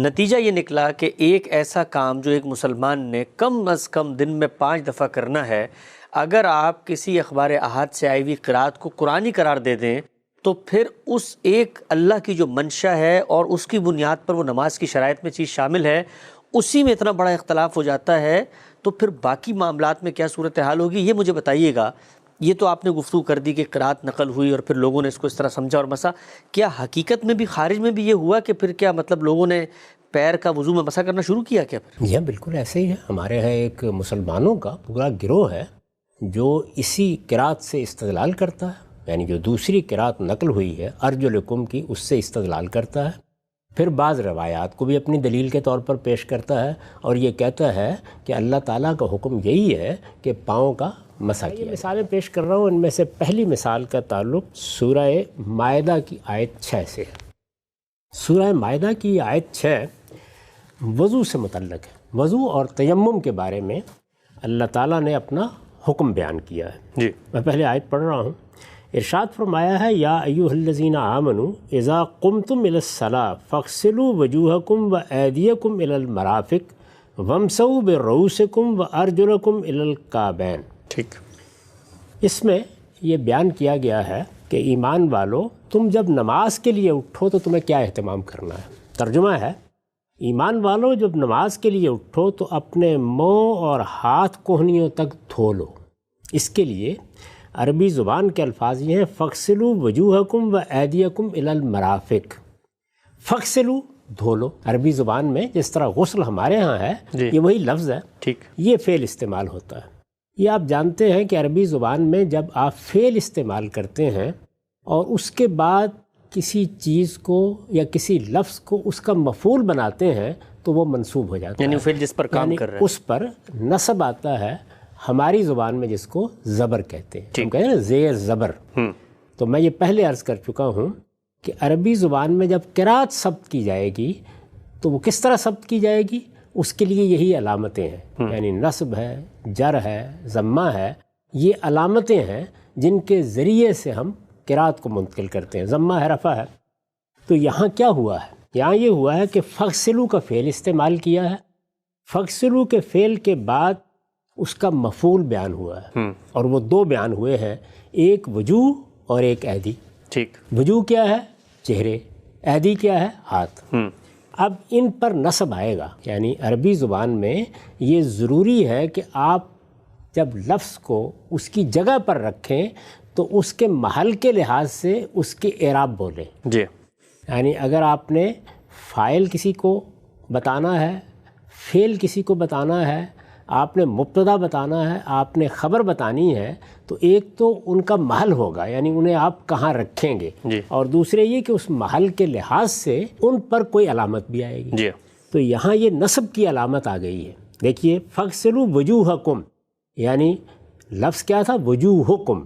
نتیجہ یہ نکلا کہ ایک ایسا کام جو ایک مسلمان نے کم از کم دن میں 5 دفعہ کرنا ہے، اگر آپ کسی اخبار احاد سے آئی ہوئی قرأت کو قرآنی قرار دے دیں تو پھر اس ایک اللہ کی جو منشا ہے اور اس کی بنیاد پر وہ نماز کی شرائط میں چیز شامل ہے، اسی میں اتنا بڑا اختلاف ہو جاتا ہے، تو پھر باقی معاملات میں کیا صورتحال ہوگی، یہ مجھے بتائیے گا۔ یہ تو آپ نے گفتگو کر دی کہ قرأت نقل ہوئی اور پھر لوگوں نے اس کو اس طرح سمجھا اور مسا، کیا حقیقت میں بھی خارج میں بھی یہ ہوا کہ پھر کیا مطلب لوگوں نے پیر کا وضو میں مسا کرنا شروع کیا کیا پھر؟ یہ بالکل ایسے ہی ہے۔ ہمارے یہاں ایک مسلمانوں کا پورا گروہ ہے جو اسی قرأت سے استدلال کرتا ہے، یعنی جو دوسری قرأت نقل ہوئی ہے ارجلکم کی، اس سے استدلال کرتا ہے، پھر بعض روایات کو بھی اپنی دلیل کے طور پر پیش کرتا ہے اور یہ کہتا ہے کہ اللہ تعالیٰ کا حکم یہی ہے کہ پاؤں کا مسح کیا۔ یہ مثالیں پیش کر رہا ہوں، ان میں سے پہلی مثال کا تعلق سورہ مائدہ کی آیت 6 سے ہے۔ سورہ مائدہ کی آیت 6 وضو سے متعلق ہے۔ وضو اور تیمم کے بارے میں اللہ تعالیٰ نے اپنا حکم بیان کیا ہے۔ جی میں پہلے آیت پڑھ رہا ہوں۔ ارشاد فرمایا ہے، یا ایھا الذین آمنوا اذا قمتم الی الصلاۃ فاغسلوا وجوہکم وایدیکم الی المرافق وامسحوا برؤوسکم وارجلکم الی الکعبین۔ ٹھیک، اس میں یہ بیان کیا گیا ہے کہ ایمان والو، تم جب نماز کے لیے اٹھو تو تمہیں کیا اہتمام کرنا ہے۔ ترجمہ ہے، ایمان والو جب نماز کے لیے اٹھو تو اپنے منہ اور ہاتھ کوہنیوں تک دھو لو۔ اس کے لیے عربی زبان کے الفاظ یہ ہیں، فَاغْسِلُوا وَجُوهَكُمْ وَأَيْدِيَكُمْ إِلَى الْمَرَافِقِ۔ فَاغْسِلُوا دھو لو، عربی زبان میں جس طرح غسل ہمارے ہاں ہے یہ وہی لفظ ہے، ٹھیک، یہ فعل استعمال ہوتا ہے۔ یہ آپ جانتے ہیں کہ عربی زبان میں جب آپ فعل استعمال کرتے ہیں اور اس کے بعد کسی چیز کو یا کسی لفظ کو اس کا مفعول بناتے ہیں تو وہ منصوب ہو جاتا ہے، یعنی فعل جس پر کام کر رہا ہے اس پر نصب آتا ہے۔ ہماری زبان میں جس کو زبر کہتے ہیں، ہم کہتے ہیں نا زیر زبر۔ تو میں یہ پہلے عرض کر چکا ہوں کہ عربی زبان میں جب قرأت ثبت کی جائے گی تو وہ کس طرح ثبت کی جائے گی، اس کے لیے یہی علامتیں ہیں، یعنی نصب ہے، جر ہے، ضمہ ہے، یہ علامتیں ہیں جن کے ذریعے سے ہم قرأت کو منتقل کرتے ہیں۔ ضمہ ہے، رفع ہے۔ تو یہاں کیا ہوا ہے؟ یہاں یہ ہوا ہے کہ فغسلو کا فعل استعمال کیا ہے، فغسلو کے فعل کے بعد اس کا مفعول بیان ہوا ہے، اور وہ دو بیان ہوئے ہیں، ایک وجوہ اور ایک ایدی۔ ٹھیک، وجوہ کیا ہے؟ چہرے، ایدی کیا ہے؟ ہاتھ۔ اب ان پر نصب آئے گا، یعنی عربی زبان میں یہ ضروری ہے کہ آپ جب لفظ کو اس کی جگہ پر رکھیں تو اس کے محل کے لحاظ سے اس کے اعراب بولیں۔ جی، یعنی اگر آپ نے فاعل کسی کو بتانا ہے، فعل کسی کو بتانا ہے، آپ نے مبتدا بتانا ہے، آپ نے خبر بتانی ہے، تو ایک تو ان کا محل ہوگا، یعنی انہیں آپ کہاں رکھیں گے، اور دوسرے یہ کہ اس محل کے لحاظ سے ان پر کوئی علامت بھی آئے گی۔ جی، تو یہاں یہ نصب کی علامت آ گئی ہے۔ دیکھیے، فَاغْسِلُوا وُجُوهَكُمْ، یعنی لفظ کیا تھا؟ وجوہکم،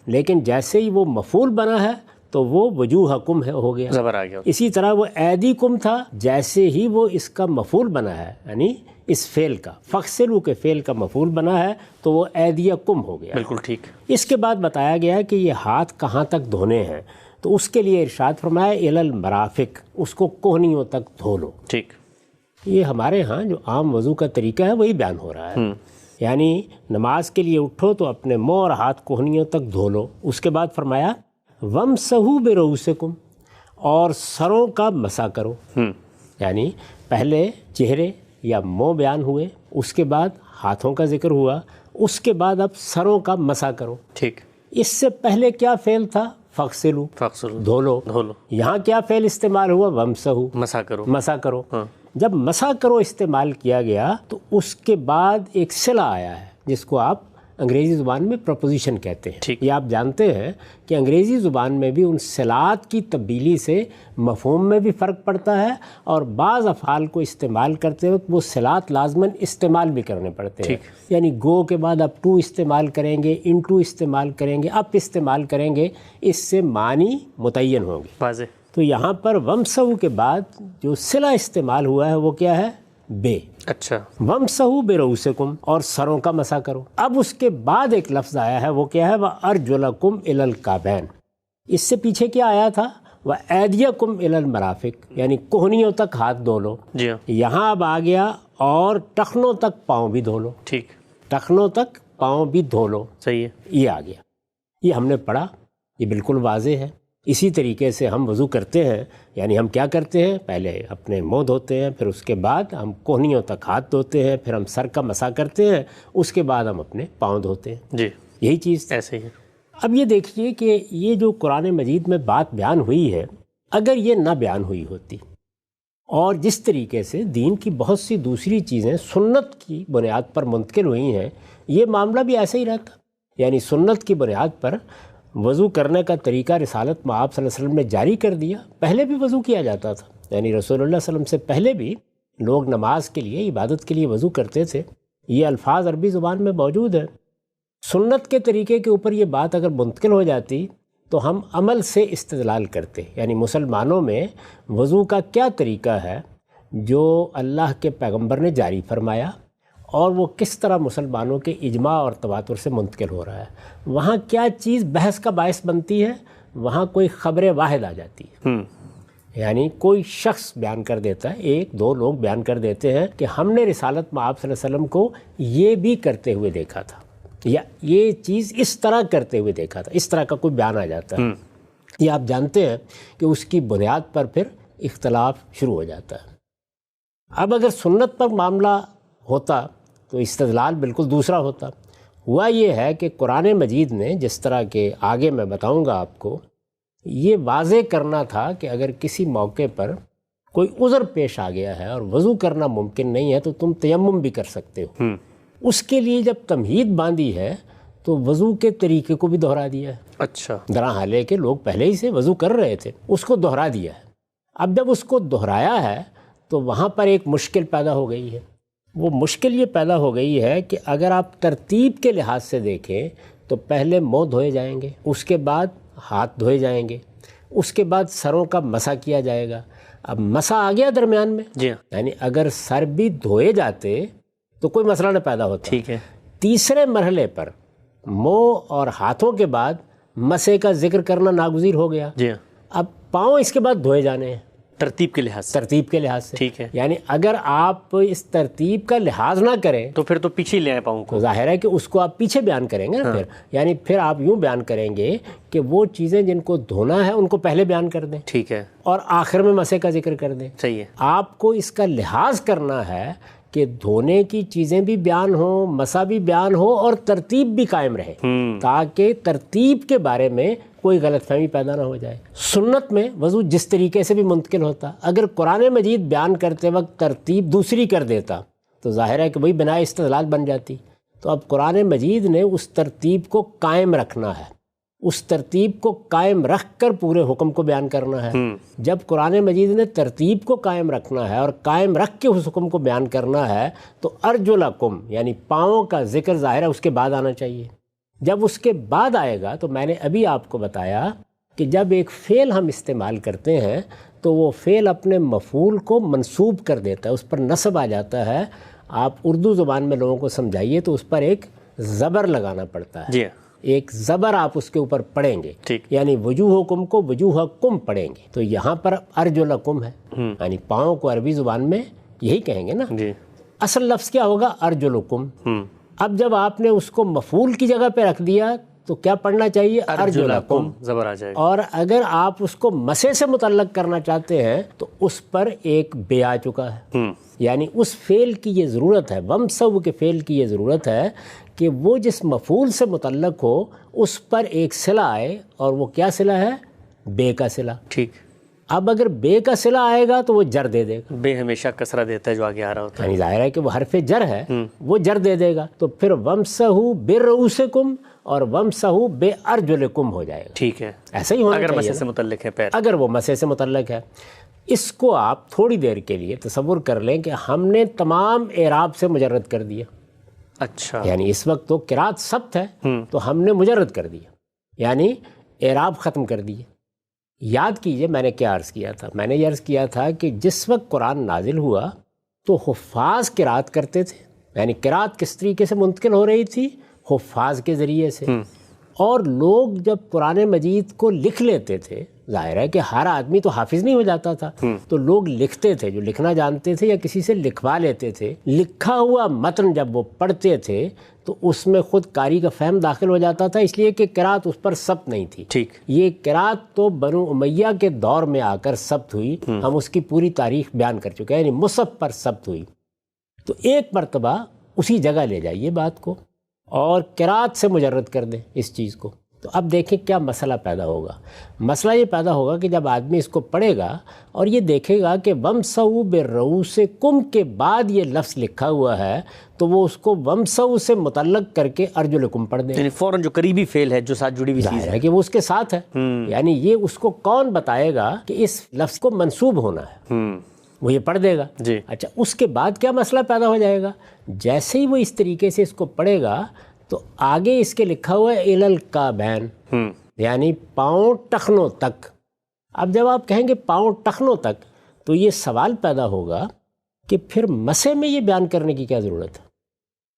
لیکن جیسے ہی وہ مفعول بنا ہے تو وہ وجوہکم ہو گیا، زبر آ گیا۔ اسی طرح وہ ایدیکم تھا، جیسے ہی وہ اس کا مفعول بنا ہے، یعنی اس فعل کا، فغسلوا کے فعل کا مفعول بنا ہے تو وہ ایدیکم ہو گیا۔ بالکل ٹھیک۔ اس کے بعد بتایا گیا کہ یہ ہاتھ کہاں تک دھونے ہیں، تو اس کے لیے ارشاد فرمایا الی المرافق، اس کو کوہنیوں تک دھو لو۔ ٹھیک، یہ ہمارے ہاں جو عام وضو کا طریقہ ہے وہی بیان ہو رہا ہے، یعنی نماز کے لیے اٹھو تو اپنے منہ اور ہاتھ کوہنیوں تک دھو لو۔ اس کے بعد فرمایا وَامْسَحُوا بِرُؤُوسِكُمْ، اور سروں کا مسح کرو، یعنی پہلے چہرے یا منہ بیان ہوئے، اس کے بعد ہاتھوں کا ذکر ہوا، اس کے بعد اب سروں کا مسح کرو۔ ٹھیک، اس سے پہلے کیا فعل تھا؟ فغسلوا، فغسلوا، دھو لو۔ یہاں کیا فعل استعمال ہوا؟ وَامْسَحُوا، مسح کرو، مسح کرو۔ جب مسح کرو استعمال کیا گیا تو اس کے بعد ایک صلہ آیا ہے جس کو آپ انگریزی زبان میں پرپوزیشن کہتے ہیں۔ یہ آپ جانتے ہیں کہ انگریزی زبان میں بھی ان صلات کی تبدیلی سے مفہوم میں بھی فرق پڑتا ہے، اور بعض افعال کو استعمال کرتے وقت وہ صلات لازماً استعمال بھی کرنے پڑتے ہیں، یعنی گو کے بعد آپ ٹو استعمال کریں گے، ان ٹو استعمال کریں گے، اپ استعمال کریں گے، اس سے معنی متعین ہوں گے۔ واضح۔ تو یہاں پر وَامْسَحُوا کے بعد جو صلہ استعمال ہوا ہے وہ کیا ہے؟ بے۔ اچھا، وَامْسَحُوا بِرُؤُوسِكُمْ، اور سروں کا مسح کرو۔ اب اس کے بعد ایک لفظ آیا ہے، وہ کیا ہے؟ وَأَرْجُلَكُمْ إِلَى الْكَعْبَيْنِ۔ اس سے پیچھے کیا آیا تھا؟ وَأَيْدِيَكُمْ إِلَى الْمَرَافِقِ یعنی کوہنیوں تک ہاتھ دھو لو. جی ہاں یہاں اب آ گیا اور ٹخنوں تک پاؤں بھی دھو لو. ٹھیک. ٹخنوں تک پاؤں بھی دھو لو. صحیح ہے. یہ آ گیا. یہ ہم نے پڑھا, یہ بالکل واضح ہے. اسی طریقے سے ہم وضو کرتے ہیں, یعنی ہم کیا کرتے ہیں, پہلے اپنے منہ دھوتے ہیں, پھر اس کے بعد ہم کوہنیوں تک ہاتھ دھوتے ہیں, پھر ہم سر کا مسح کرتے ہیں, اس کے بعد ہم اپنے پاؤں دھوتے ہیں. جی یہی چیز ایسے ہی ہے. اب یہ دیکھیے کہ یہ جو قرآن مجید میں بات بیان ہوئی ہے, اگر یہ نہ بیان ہوئی ہوتی اور جس طریقے سے دین کی بہت سی دوسری چیزیں سنت کی بنیاد پر منتقل ہوئی ہیں, یہ معاملہ بھی ایسا ہی رہتا. یعنی سنت کی بنیاد پر وضو کرنے کا طریقہ رسالت میں آپ صلی اللہ علیہ وسلم نے جاری کر دیا. پہلے بھی وضو کیا جاتا تھا, یعنی رسول اللہ صلی اللہ علیہ وسلم سے پہلے بھی لوگ نماز کے لیے, عبادت کے لیے وضو کرتے تھے. یہ الفاظ عربی زبان میں موجود ہیں. سنت کے طریقے کے اوپر یہ بات اگر منتقل ہو جاتی تو ہم عمل سے استدلال کرتے, یعنی مسلمانوں میں وضو کا کیا طریقہ ہے جو اللہ کے پیغمبر نے جاری فرمایا, اور وہ کس طرح مسلمانوں کے اجماع اور تواتر سے منتقل ہو رہا ہے. وہاں کیا چیز بحث کا باعث بنتی ہے, وہاں کوئی خبر واحد آ جاتی ہے. یعنی کوئی شخص بیان کر دیتا ہے, ایک دو لوگ بیان کر دیتے ہیں کہ ہم نے رسالت میں آپ صلی اللہ علیہ وسلم کو یہ بھی کرتے ہوئے دیکھا تھا, یا یہ چیز اس طرح کرتے ہوئے دیکھا تھا. اس طرح کا کوئی بیان آ جاتا ہے. یہ آپ جانتے ہیں کہ اس کی بنیاد پر پھر اختلاف شروع ہو جاتا ہے. اب اگر سنت پر معاملہ ہوتا تو استدلال بالکل دوسرا ہوتا. ہوا یہ ہے کہ قرآن مجید نے, جس طرح کہ آگے میں بتاؤں گا آپ کو, یہ واضح کرنا تھا کہ اگر کسی موقع پر کوئی عذر پیش آ گیا ہے اور وضو کرنا ممکن نہیں ہے تو تم تیمم بھی کر سکتے ہو. اس کے لیے جب تمہید باندھی ہے تو وضو کے طریقے کو بھی دہرا دیا ہے. اچھا. درحالے کہ لوگ پہلے ہی سے وضو کر رہے تھے, اس کو دہرا دیا ہے. اب جب اس کو دہرایا ہے تو وہاں پر ایک مشکل پیدا ہو گئی ہے. وہ مشکل یہ پیدا ہو گئی ہے کہ اگر آپ ترتیب کے لحاظ سے دیکھیں تو پہلے منہ دھوئے جائیں گے, اس کے بعد ہاتھ دھوئے جائیں گے, اس کے بعد سروں کا مسح کیا جائے گا. اب مسح آ گیا درمیان میں, جی یعنی اگر سر بھی دھوئے جاتے تو کوئی مسئلہ نہ پیدا ہوتا. ٹھیک ہے. تیسرے مرحلے پر منہ اور ہاتھوں کے بعد مسح کا ذکر کرنا ناگزیر ہو گیا. جی اب پاؤں اس کے بعد دھوئے جانے ہیں ترتیب کے لحاظ سے. ترتیب کے لحاظ سے. ٹھیک ہے. یعنی اگر آپ اس ترتیب کا لحاظ نہ کریں تو پھر تو پیچھے لے آئے پاؤں کو. ظاہر ہے کہ اس کو آپ پیچھے بیان کریں گے نا. پھر یعنی پھر آپ یوں بیان کریں گے کہ وہ چیزیں جن کو دھونا ہے ان کو پہلے بیان کر دیں. ٹھیک ہے. اور آخر میں مسح کا ذکر کر دیں. صحیح ہے. آپ کو اس کا لحاظ کرنا ہے کہ دھونے کی چیزیں بھی بیان ہوں, مسح بھی بیان ہو, اور ترتیب بھی قائم رہے, تاکہ ترتیب کے بارے میں کوئی غلط فہمی پیدا نہ ہو جائے. سنت میں وضو جس طریقے سے بھی منتقل ہوتا, اگر قرآن مجید بیان کرتے وقت ترتیب دوسری کر دیتا تو ظاہر ہے کہ وہی بنا استدلال بن جاتی. تو اب قرآن مجید نے اس ترتیب کو قائم رکھنا ہے, اس ترتیب کو قائم رکھ کر پورے حکم کو بیان کرنا ہے. جب قرآن مجید نے ترتیب کو قائم رکھنا ہے اور قائم رکھ کے اس حکم کو بیان کرنا ہے تو ارجلکم یعنی پاؤں کا ذکر ظاہر ہے اس کے بعد آنا چاہیے. جب اس کے بعد آئے گا تو میں نے ابھی آپ کو بتایا کہ جب ایک فعل ہم استعمال کرتے ہیں تو وہ فعل اپنے مفعول کو منصوب کر دیتا ہے, اس پر نصب آ جاتا ہے. آپ اردو زبان میں لوگوں کو سمجھائیے تو اس پر ایک زبر لگانا پڑتا ہے. جی ایک زبر آپ اس کے اوپر پڑھیں گے. ٹھیک. یعنی وجوہکم کو وجوہکم پڑھیں گے. تو یہاں پر ارجلکم ہے, یعنی پاؤں کو عربی زبان میں یہی کہیں گے نا. جی. اصل لفظ کیا ہوگا, ارجلکم. اب جب آپ نے اس کو مفعول کی جگہ پہ رکھ دیا تو کیا پڑھنا چاہیے, ارجلکم, زبر آ جائے گا. اور اگر آپ اس کو مسح سے متعلق کرنا چاہتے ہیں تو اس پر ایک بے آ چکا ہے. یعنی اس فعل کی یہ ضرورت ہے, ومسو کے فعل کی یہ ضرورت ہے کہ وہ جس مفعول سے متعلق ہو اس پر ایک صلہ آئے, اور وہ کیا صلہ ہے, بے کا صلہ. ٹھیک. اب اگر بے کا صلہ آئے گا تو وہ جر دے دے گا. بے ہمیشہ کسرہ دیتا ہے جو آگے آ رہا ہوتا ہے. یعنی ظاہر ہے کہ وہ حرف جر ہے, وہ جر دے دے گا. تو پھر ومسحوا برؤوسکم اور ومسحوا بارجلکم ہو جائے گا. ٹھیک ہے. ایسا ہی ہونا اگر چاہیے مسح سے متعلق ہے پیر, اگر وہ مسح سے متعلق ہے. اس کو آپ تھوڑی دیر کے لیے تصور کر لیں کہ ہم نے تمام اعراب سے مجرد کر دیا. اچھا. یعنی اس وقت تو قرات ثبت ہے تو ہم نے مجرد کر دیا, یعنی اعراب ختم کر دیے. یاد کیجئے میں نے کیا عرض کیا تھا. میں نے یہ عرض کیا تھا کہ جس وقت قرآن نازل ہوا تو حفاظ قرات کرتے تھے, یعنی قرات کس طریقے سے منتقل ہو رہی تھی, حفاظ کے ذریعے سے, اور لوگ جب قرآن مجید کو لکھ لیتے تھے، ظاہر ہے کہ ہر آدمی تو حافظ نہیں ہو جاتا تھا، تو لوگ لکھتے تھے، جو لکھنا جانتے تھے یا کسی سے لکھوا لیتے تھے، لکھا ہوا متن جب وہ پڑھتے تھے تو اس میں خود قاری کا فہم داخل ہو جاتا تھا، اس لیے کہ قرات اس پر ثبت نہیں تھی۔ ٹھیک، یہ قرات تو بنو امیہ کے دور میں آ کر ثبت ہوئی، ہم اس کی پوری تاریخ بیان کر چکے ہیں، یعنی مصحف پر ثبت ہوئی۔ تو ایک مرتبہ اسی جگہ لے جائیے بات کو اور قرات سے مجرد کر دیں اس چیز کو، تو اب دیکھیں کیا مسئلہ پیدا ہوگا۔ مسئلہ یہ پیدا ہوگا کہ جب آدمی اس کو پڑھے گا اور یہ دیکھے گا کہ وَمْسَحُوا بِرُؤُوسِکُم کے بعد یہ لفظ لکھا ہوا ہے، تو وہ اس کو وَمْسَحُوا سے متعلق کر کے ارجلکم پڑھ دیں، یعنی فوراً جو قریبی فعل ہے جو ساتھ جڑی ہوئی چیز ظاہر ہے کہ وہ اس کے ساتھ ہے، یعنی یہ اس کو کون بتائے گا کہ اس لفظ کو منسوب ہونا ہے، وہ یہ پڑھ دے گا۔ جی، اچھا، اس کے بعد کیا مسئلہ پیدا ہو جائے گا؟ جیسے ہی وہ اس طریقے سے اس کو پڑھے گا تو آگے اس کے لکھا ہوا ہے اِلَى الْكَعْبَيْن، یعنی پاؤں ٹخنوں تک۔ اب جب آپ کہیں گے پاؤں ٹخنوں تک تو یہ سوال پیدا ہوگا کہ پھر مسح میں یہ بیان کرنے کی کیا ضرورت ہے؟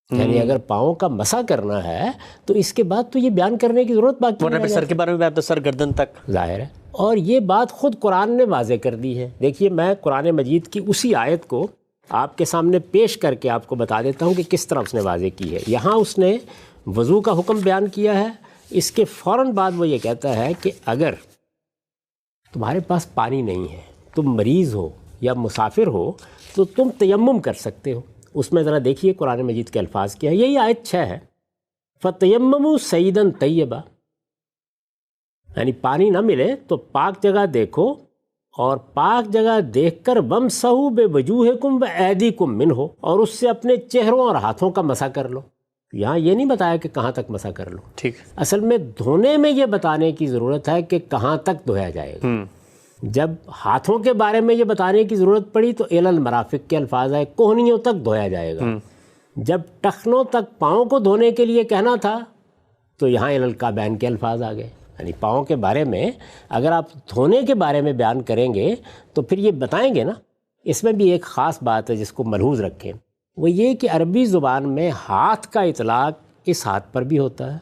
یعنی اگر پاؤں کا مسح کرنا ہے تو اس کے بعد تو یہ بیان کرنے کی ضرورت باقی ورنہ نہیں سر کے بارے میں آپ تو سر گردن تک، ظاہر ہے۔ اور یہ بات خود قرآن نے واضح کر دی ہے۔ دیکھیے، میں قرآن مجید کی اسی آیت کو آپ کے سامنے پیش کر کے آپ کو بتا دیتا ہوں کہ کس طرح اس نے واضح کی ہے۔ یہاں اس نے وضو کا حکم بیان کیا ہے، اس کے فوراً بعد وہ یہ کہتا ہے کہ اگر تمہارے پاس پانی نہیں ہے، تم مریض ہو یا مسافر ہو، تو تم تیمم کر سکتے ہو۔ اس میں ذرا دیکھیے قرآن مجید کے الفاظ کیا ہے، یہی آیت 6 ہے، فَتَيَمَّمُوا صَعِيدًا طَيِّبًا، یعنی پانی نہ ملے تو پاک جگہ دیکھو اور پاک جگہ دیکھ کر وَامْسَحُوا بِوُجُوهِكُمْ وَأَيْدِيكُمْ مِنْهُ، اور اس سے اپنے چہروں اور ہاتھوں کا مسح کر لو۔ یہاں یہ نہیں بتایا کہ کہاں تک مسح کر لو، ٹھیک، اصل میں دھونے میں یہ بتانے کی ضرورت ہے کہ کہاں تک دھویا جائے گا۔ جب ہاتھوں کے بارے میں یہ بتانے کی ضرورت پڑی تو اِلَى الْمَرَافِق کے الفاظ آئے، کوہنیوں تک دھویا جائے گا۔ جب ٹخنوں تک پاؤں کو دھونے کے لیے کہنا تھا تو یہاں اِلَى الْكَعْبَيْن کے الفاظ آ گئے۔ یعنی پاؤں کے بارے میں اگر آپ دھونے کے بارے میں بیان کریں گے تو پھر یہ بتائیں گے نا۔ اس میں بھی ایک خاص بات ہے جس کو ملحوظ رکھیں، وہ یہ کہ عربی زبان میں ہاتھ کا اطلاق اس ہاتھ پر بھی ہوتا ہے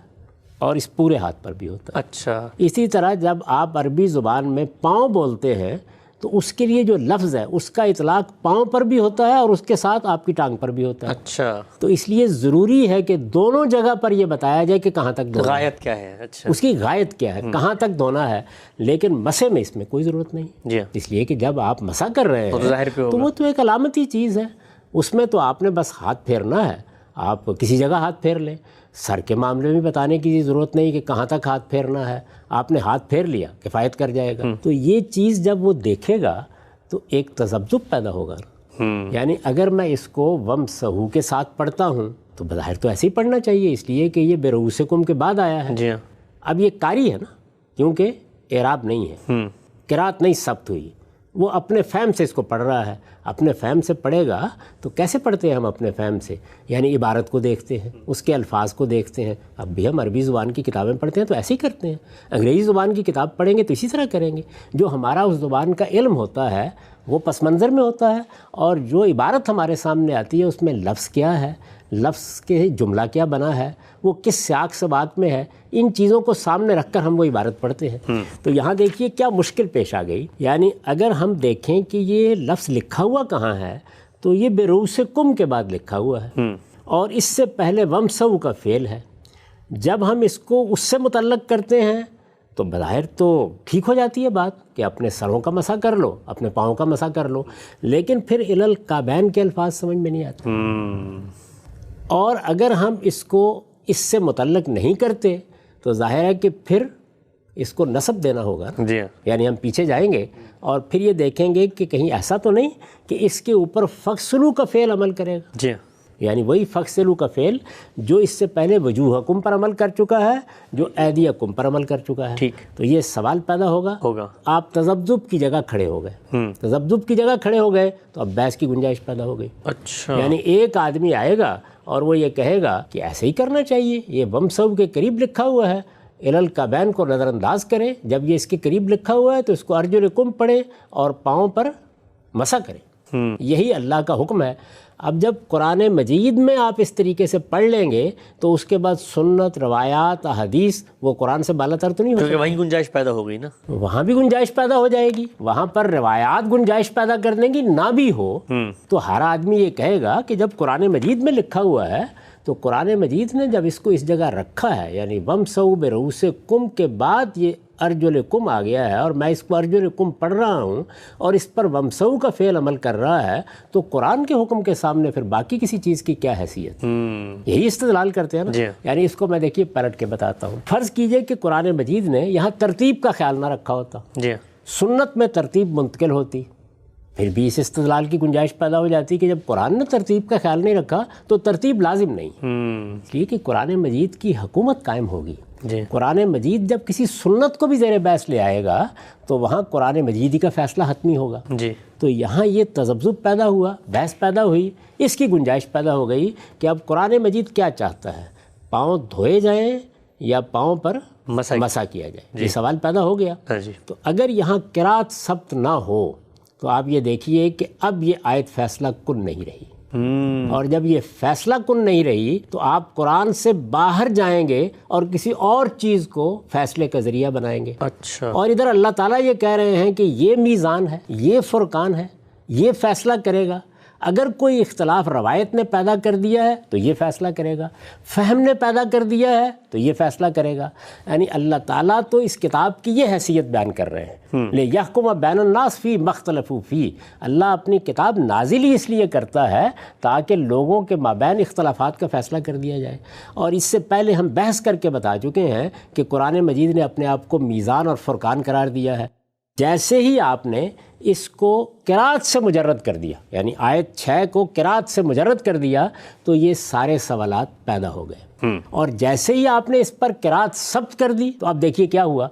اور اس پورے ہاتھ پر بھی ہوتا ہے۔ اچھا، اسی طرح جب آپ عربی زبان میں پاؤں بولتے ہیں تو اس کے لیے جو لفظ ہے اس کا اطلاق پاؤں پر بھی ہوتا ہے اور اس کے ساتھ آپ کی ٹانگ پر بھی ہوتا ہے۔ اچھا، تو اس لیے ضروری ہے کہ دونوں جگہ پر یہ بتایا جائے کہ کہاں تک دھونا ہے، غایت کیا ہے؟ اچھا، اس کی غایت کیا ہے، کہاں تک دھونا ہے۔ لیکن مسح میں اس میں کوئی ضرورت نہیں، جی، اس لیے کہ جب آپ مسح کر رہے تو ظاہر پہ ہیں ہوگا، تو وہ تو ایک علامتی چیز ہے، اس میں تو آپ نے بس ہاتھ پھیرنا ہے، آپ کسی جگہ ہاتھ پھیر لیں۔ سر کے معاملے میں بتانے کی ضرورت نہیں کہ کہاں تک ہاتھ پھیرنا ہے، آپ نے ہاتھ پھیر لیا کفایت کر جائے گا۔ تو یہ چیز جب وہ دیکھے گا تو ایک تذبذب پیدا ہوگا، یعنی اگر میں اس کو وَامْسَحُوا کے ساتھ پڑھتا ہوں تو بظاہر تو ایسے ہی پڑھنا چاہیے، اس لیے کہ یہ بِرُؤُوسِکُم کے بعد آیا ہے۔ جی ہاں، اب یہ قاری ہے نا، کیونکہ اعراب نہیں ہے، قرات نہیں ثبت ہوئی، وہ اپنے فہم سے اس کو پڑھ رہا ہے۔ اپنے فہم سے پڑھے گا تو کیسے پڑھتے ہیں ہم اپنے فہم سے؟ یعنی عبارت کو دیکھتے ہیں، اس کے الفاظ کو دیکھتے ہیں۔ اب بھی ہم عربی زبان کی کتابیں پڑھتے ہیں تو ایسے ہی کرتے ہیں، انگریزی زبان کی کتاب پڑھیں گے تو اسی طرح کریں گے۔ جو ہمارا اس زبان کا علم ہوتا ہے وہ پس منظر میں ہوتا ہے، اور جو عبارت ہمارے سامنے آتی ہے اس میں لفظ کیا ہے، لفظ کے جملہ کیا بنا ہے، وہ کس سیاق سے بات میں ہے، ان چیزوں کو سامنے رکھ کر ہم وہ عبارت پڑھتے ہیں۔ تو یہاں دیکھیے کیا مشکل پیش آ گئی، یعنی اگر ہم دیکھیں کہ یہ لفظ لکھا ہوا کہاں ہے تو یہ بِرُؤُوسِکُم کے بعد لکھا ہوا ہے، اور اس سے پہلے وَامْسَحُوا کا فعل ہے۔ جب ہم اس کو اس سے متعلق کرتے ہیں تو بظاہر تو ٹھیک ہو جاتی ہے بات کہ اپنے سروں کا مسح کر لو، اپنے پاؤں کا مسح کر لو، لیکن پھر اِلَى الْكَعْبَيْن کے الفاظ سمجھ میں نہیں آتے۔ اور اگر ہم اس کو اس سے متعلق نہیں کرتے تو ظاہر ہے کہ پھر اس کو نسب دینا ہوگا، جی ہاں، یعنی ہم پیچھے جائیں گے اور پھر یہ دیکھیں گے کہ کہیں ایسا تو نہیں کہ اس کے اوپر فَغْسِلُوا کا فعل عمل کرے گا، جی ہاں، یعنی وہی فَغْسِلُوا کا فعل جو اس سے پہلے وجوہکم پر عمل کر چکا ہے، جو ایدیکم پر عمل کر چکا ہے۔ ٹھیک، تو یہ سوال پیدا ہوگا، آپ تذبذب کی جگہ کھڑے ہو گئے، تذبذب کی جگہ کھڑے ہو گئے تو اب بحث کی گنجائش پیدا ہو گئی۔ اچھا، یعنی ایک آدمی آئے گا اور وہ یہ کہے گا کہ ایسے ہی کرنا چاہیے، یہ وَامْسَحُوا کے قریب لکھا ہوا ہے، اِلَى الْكَعْبَيْن کو نظر انداز کریں، جب یہ اس کے قریب لکھا ہوا ہے تو اس کو ارجلکم پڑھیں اور پاؤں پر مسح کریں۔ یہی اللہ کا حکم ہے۔ اب جب قرآن مجید میں آپ اس طریقے سے پڑھ لیں گے تو اس کے بعد سنت، روایات، احادیث وہ قرآن سے بالا تر تو نہیں ہو کیونکہ وہیں گنجائش پیدا ہو گئی نا، وہاں بھی گنجائش پیدا ہو جائے گی، وہاں پر روایات گنجائش پیدا کر دیں گی، نہ بھی ہو تو ہر آدمی یہ کہے گا کہ جب قرآن مجید میں لکھا ہوا ہے تو قرآن مجید نے جب اس کو اس جگہ رکھا ہے، یعنی وَمْسَحُوا بِرُؤُوسِکُم کے بعد یہ ارجلکم آ گیا ہے اور میں اس کو ارجلکم پڑھ رہا ہوں اور اس پر وَمْسَحُوا کا فعل عمل کر رہا ہے، تو قرآن کے حکم کے سامنے پھر باقی کسی چیز کی کیا حیثیت؟ یہی استدلال کرتے ہیں نا۔ یعنی اس کو میں دیکھیے پلٹ کے بتاتا ہوں۔ فرض کیجئے کہ قرآن مجید نے یہاں ترتیب کا خیال نہ رکھا ہوتا، سنت میں ترتیب منتقل ہوتی، پھر بھی اس استدلال کی گنجائش پیدا ہو جاتی کہ جب قرآن نے ترتیب کا خیال نہیں رکھا تو ترتیب لازم نہیں، اس لیے کہ قرآن مجید کی حکومت قائم ہوگی۔ قرآن مجید جب کسی سنت کو بھی زیر بحث لے آئے گا تو وہاں قرآن مجید ہی کا فیصلہ حتمی ہوگا۔ تو یہاں یہ تذبذب پیدا ہوا، بحث پیدا ہوئی، اس کی گنجائش پیدا ہو گئی کہ اب قرآن مجید کیا چاہتا ہے، پاؤں دھوئے جائیں یا پاؤں پر مسح کیا جائے؟ یہ سوال پیدا ہو گیا۔ تو اگر یہاں قرات ثبت نہ ہو تو آپ یہ دیکھیے کہ اب یہ آیت فیصلہ کن نہیں رہی، اور جب یہ فیصلہ کن نہیں رہی تو آپ قرآن سے باہر جائیں گے اور کسی اور چیز کو فیصلے کا ذریعہ بنائیں گے۔ اور ادھر اللہ تعالیٰ یہ کہہ رہے ہیں کہ یہ میزان ہے، یہ فرقان ہے، یہ فیصلہ کرے گا۔ اگر کوئی اختلاف روایت نے پیدا کر دیا ہے تو یہ فیصلہ کرے گا، فہم نے پیدا کر دیا ہے تو یہ فیصلہ کرے گا۔ یعنی اللہ تعالیٰ تو اس کتاب کی یہ حیثیت بیان کر رہے ہیں، لِیَحْکُمَ بَيْنَ النَّاسِ فِي مَا اخْتَلَفُوا فِیہِ۔ اللہ اپنی کتاب نازل ہی اس لیے کرتا ہے تاکہ لوگوں کے مابین اختلافات کا فیصلہ کر دیا جائے۔ اور اس سے پہلے ہم بحث کر کے بتا چکے ہیں کہ قرآن مجید نے اپنے آپ کو میزان اور فرقان قرار دیا ہے۔ جیسے ہی آپ نے اس کو قرات سے مجرد کر دیا، یعنی آیت 6 کو قرات سے مجرد کر دیا، تو یہ سارے سوالات پیدا ہو گئے۔ اور جیسے ہی آپ نے اس پر قرات ثبت کر دی تو آپ دیکھیے کیا ہوا،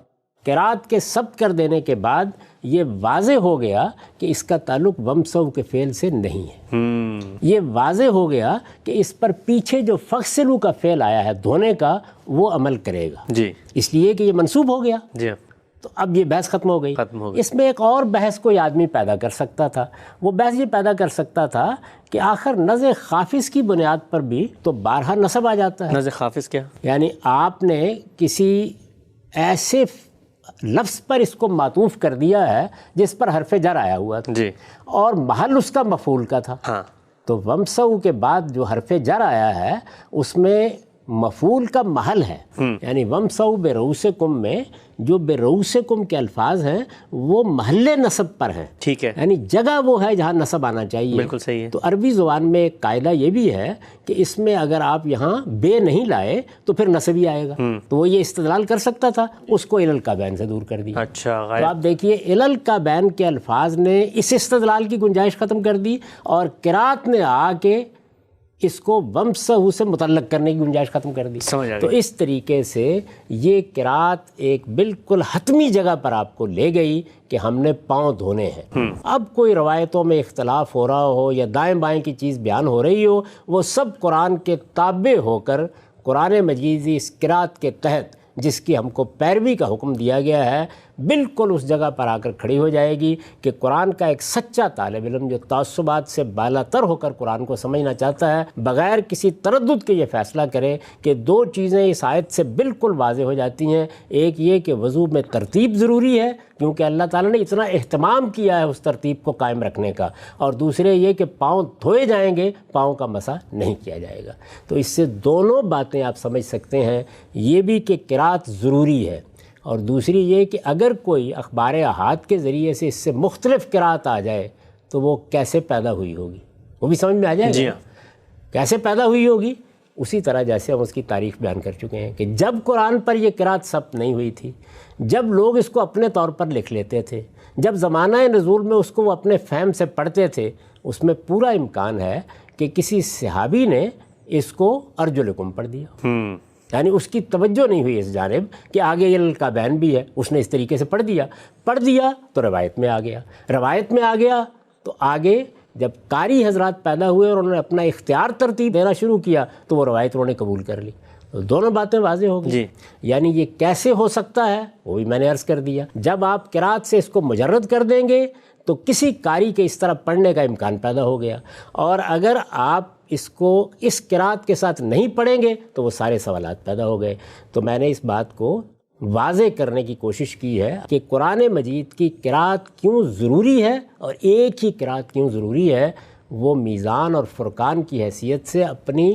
قرات کے ثبت کر دینے کے بعد یہ واضح ہو گیا کہ اس کا تعلق وَمْسَحُوا کے فعل سے نہیں ہے۔ یہ واضح ہو گیا کہ اس پر پیچھے جو فَغْسِلُوا کا فعل آیا ہے دھونے کا، وہ عمل کرے گا، اس لیے کہ یہ منسوب ہو گیا۔ تو اب یہ بحث ختم ہو گئی۔ اس میں ایک اور بحث کوئی آدمی پیدا کر سکتا تھا، وہ بحث یہ پیدا کر سکتا تھا کہ آخر نزع خافض کی بنیاد پر بھی تو بارہا نصب آ جاتا ہے۔ نزع خافض کیا؟ یعنی آپ نے کسی ایسے لفظ پر اس کو معطوف کر دیا ہے جس پر حرف جر آیا ہوا تھا اور محل اس کا مفعول کا تھا۔ تو وَمْسَحُوا کے بعد جو حرف جر آیا ہے اس میں مفعول کا محل ہے، یعنی وَمْسَحُوا بِرُؤُوسِکُم میں جو بِرُؤُوسِکُم کے الفاظ ہیں وہ محل نصب پر ہیں، ٹھیک ہے، یعنی جگہ وہ ہے جہاں نصب آنا چاہیے۔ بالکل صحیح ہے۔ تو عربی زبان میں ایک قاعدہ یہ بھی ہے کہ اس میں اگر آپ یہاں بے نہیں لائے تو پھر نصب ہی آئے گا، تو وہ یہ استدلال کر سکتا تھا، اس کو علل کا بین سے دور کر دیا۔ اچھا، تو آپ دیکھیے علل کا بین کے الفاظ نے اس استدلال کی گنجائش ختم کر دی، اور قرات نے آ کے اس کو وَمْسَحُوا سے متعلق کرنے کی گنجائش ختم کر دی۔ تو اس طریقے سے یہ قرات ایک بالکل حتمی جگہ پر آپ کو لے گئی کہ ہم نے پاؤں دھونے ہیں۔ اب کوئی روایتوں میں اختلاف ہو رہا ہو یا دائیں بائیں کی چیز بیان ہو رہی ہو، وہ سب قرآن کے تابع ہو کر قرآن مجیدی اس قرات کے تحت جس کی ہم کو پیروی کا حکم دیا گیا ہے، بالکل اس جگہ پر آ کر کھڑی ہو جائے گی کہ قرآن کا ایک سچا طالب علم جو تعصبات سے بالا تر ہو کر قرآن کو سمجھنا چاہتا ہے، بغیر کسی تردد کے یہ فیصلہ کرے کہ دو چیزیں اس آیت سے بالکل واضح ہو جاتی ہیں۔ ایک یہ کہ وضو میں ترتیب ضروری ہے کیونکہ اللہ تعالیٰ نے اتنا اہتمام کیا ہے اس ترتیب کو قائم رکھنے کا، اور دوسرے یہ کہ پاؤں دھوئے جائیں گے، پاؤں کا مسح نہیں کیا جائے گا۔ تو اس سے دونوں باتیں آپ سمجھ سکتے ہیں، یہ بھی کہ قرات ضروری ہے، اور دوسری یہ کہ اگر کوئی اخبار احاد کے ذریعے سے اس سے مختلف قرات آ جائے تو وہ کیسے پیدا ہوئی ہوگی، وہ بھی سمجھ میں آ جائے گا۔ کیسے پیدا ہوئی ہوگی؟ اسی طرح جیسے ہم اس کی تاریخ بیان کر چکے ہیں کہ جب قرآن پر یہ قرات ثبت نہیں ہوئی تھی، جب لوگ اس کو اپنے طور پر لکھ لیتے تھے، جب زمانہ نزول میں اس کو وہ اپنے فہم سے پڑھتے تھے، اس میں پورا امکان ہے کہ کسی صحابی نے اس کو ارجلکم پڑھ دیا، یعنی اس کی توجہ نہیں ہوئی اس جانب کہ آگے علل کا بین بھی ہے، اس نے اس طریقے سے پڑھ دیا تو روایت میں آ گیا تو آگے جب قاری حضرات پیدا ہوئے اور انہوں نے اپنا اختیار ترتیب دینا شروع کیا تو وہ روایت انہوں نے قبول کر لی، تو دونوں باتیں واضح ہو گئی۔ یعنی یہ کیسے ہو سکتا ہے وہ بھی میں نے عرض کر دیا، جب آپ قرات سے اس کو مجرد کر دیں گے تو کسی قاری کے اس طرح پڑھنے کا امکان پیدا ہو گیا، اور اگر آپ اس کو اس قرات کے ساتھ نہیں پڑھیں گے تو وہ سارے سوالات پیدا ہو گئے۔ تو میں نے اس بات کو واضح کرنے کی کوشش کی ہے کہ قرآن مجید کی قرات کیوں ضروری ہے اور ایک ہی قرات کیوں ضروری ہے، وہ میزان اور فرقان کی حیثیت سے اپنی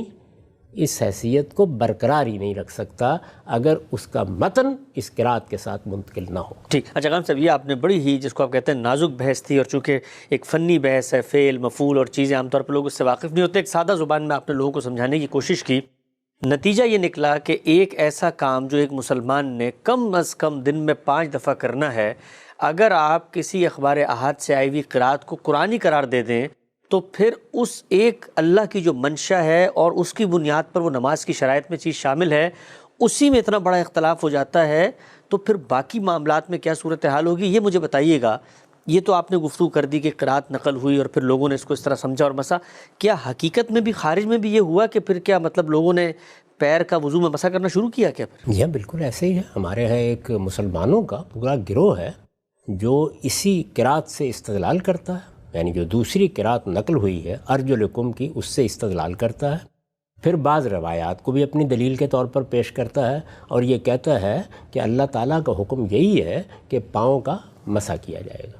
اس حیثیت کو برقرار ہی نہیں رکھ سکتا اگر اس کا متن اس قرات کے ساتھ منتقل نہ ہو۔ ٹھیک، اچھا غالب صاحب، یہ آپ نے بڑی ہی جس کو آپ کہتے ہیں نازک بحث تھی، اور چونکہ ایک فنی بحث ہے، فعل مفعول اور چیزیں عام طور پر لوگ اس سے واقف نہیں ہوتے، ایک سادہ زبان میں آپ نے لوگوں کو سمجھانے کی کوشش کی۔ نتیجہ یہ نکلا کہ ایک ایسا کام جو ایک مسلمان نے کم از کم دن میں 5 دفعہ کرنا ہے، اگر آپ کسی اخبار احاد سے آئی ہوئی قرات کو قرآنی قرار دے دیں تو پھر اس ایک اللہ کی جو منشا ہے اور اس کی بنیاد پر وہ نماز کی شرائط میں چیز شامل ہے، اسی میں اتنا بڑا اختلاف ہو جاتا ہے، تو پھر باقی معاملات میں کیا صورتحال ہوگی، یہ مجھے بتائیے گا۔ یہ تو آپ نے گفتگو کر دی کہ قرات نقل ہوئی اور پھر لوگوں نے اس کو اس طرح سمجھا اور مسا، کیا حقیقت میں بھی خارج میں بھی یہ ہوا کہ پھر کیا مطلب لوگوں نے پیر کا وضو میں مسا کرنا شروع کیا کیا پھر؟ جی بالکل ایسے ہی ہے۔ ہمارے یہاں ایک مسلمانوں کا پورا گروہ ہے جو اسی قرات سے استدلال کرتا ہے، یعنی جو دوسری قرات نقل ہوئی ہے ارجلکم کی، اس سے استدلال کرتا ہے، پھر بعض روایات کو بھی اپنی دلیل کے طور پر پیش کرتا ہے، اور یہ کہتا ہے کہ اللہ تعالیٰ کا حکم یہی ہے کہ پاؤں کا مسح کیا جائے گا،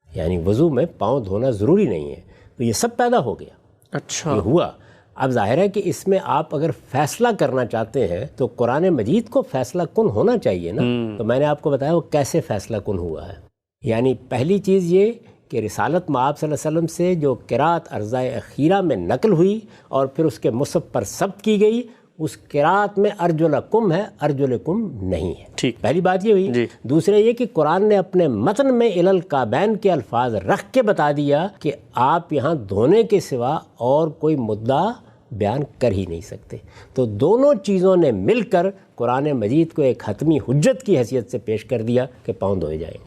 یعنی وضو میں پاؤں دھونا ضروری نہیں ہے۔ تو یہ سب پیدا ہو گیا، اچھا، یہ ہوا۔ اب ظاہر ہے کہ اس میں آپ اگر فیصلہ کرنا چاہتے ہیں تو قرآن مجید کو فیصلہ کن ہونا چاہیے نا۔ تو میں نے آپ کو بتایا وہ کیسے فیصلہ کن ہوا ہے۔ یعنی پہلی چیز یہ کہ رسالت مآب صلی اللہ علیہ وسلم سے جو قرات ارضائے اخیرہ میں نقل ہوئی اور پھر اس کے مصحف پر ثبت کی گئی، اس قرات میں ارجلکم ہے، ارجلکم نہیں ہے۔ ٹھیک، پہلی بات یہ ہوئی۔ جی۔ دوسرے یہ کہ قرآن نے اپنے متن میں الی الکعبین کے الفاظ رکھ کے بتا دیا کہ آپ یہاں دھونے کے سوا اور کوئی مدعا بیان کر ہی نہیں سکتے۔ تو دونوں چیزوں نے مل کر قرآن مجید کو ایک حتمی حجت کی حیثیت سے پیش کر دیا کہ پاؤں دھوئے جائیں گے۔